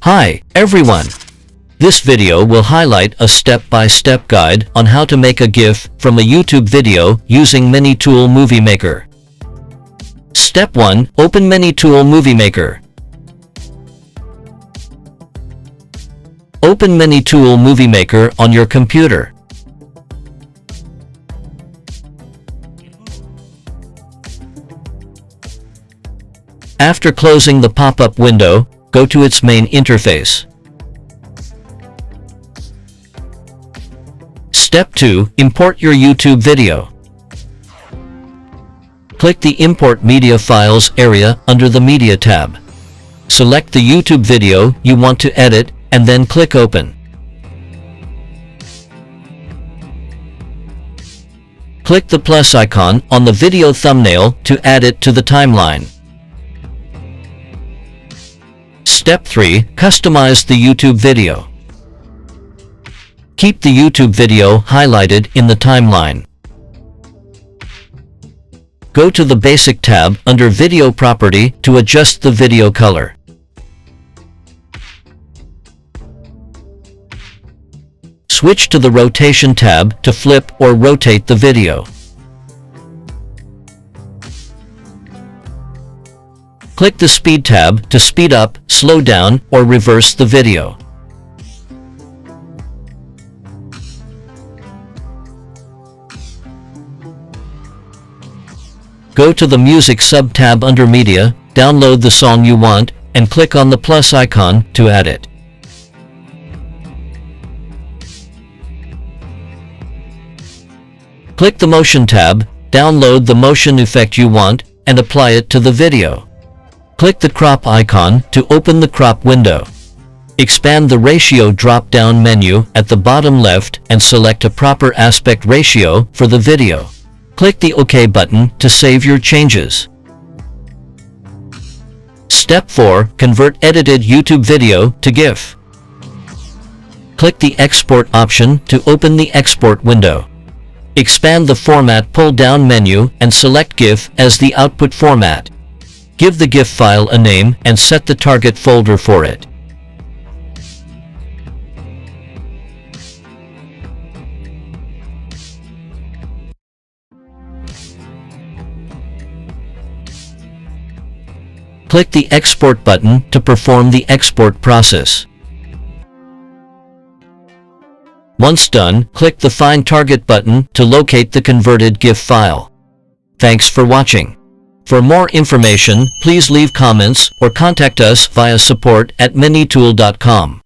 Hi, everyone! This video will highlight a step-by-step guide on how to make a GIF from a YouTube video using MiniTool MovieMaker. Step 1. Open MiniTool MovieMaker. Open MiniTool MovieMaker on your computer. After closing the pop-up window, go to its main interface. Step 2. Import your YouTube video. Click the Import Media Files area under the Media tab. Select the YouTube video you want to edit and then click Open. Click the plus icon on the video thumbnail to add it to the timeline. Step 3. Customize the YouTube video. Keep the YouTube video highlighted in the timeline. Go to the Basic tab under Video Property to adjust the video color. Switch to the Rotation tab to flip or rotate the video. Click the Speed tab to speed up, slow down, or reverse the video. Go to the Music sub-tab under Media, download the song you want, and click on the plus icon to add it. Click the Motion tab, download the motion effect you want, and apply it to the video. Click the Crop icon to open the crop window. Expand the Ratio drop-down menu at the bottom left and select a proper aspect ratio for the video. Click the OK button to save your changes. Step 4. Convert edited YouTube video to GIF. Click the Export option to open the Export window. Expand the Format pull-down menu and select GIF as the output format. Give the GIF file a name and set the target folder for it. Click the Export button to perform the export process. Once done, click the Find Target button to locate the converted GIF file. Thanks for watching. For more information, please leave comments or contact us via support@minitool.com.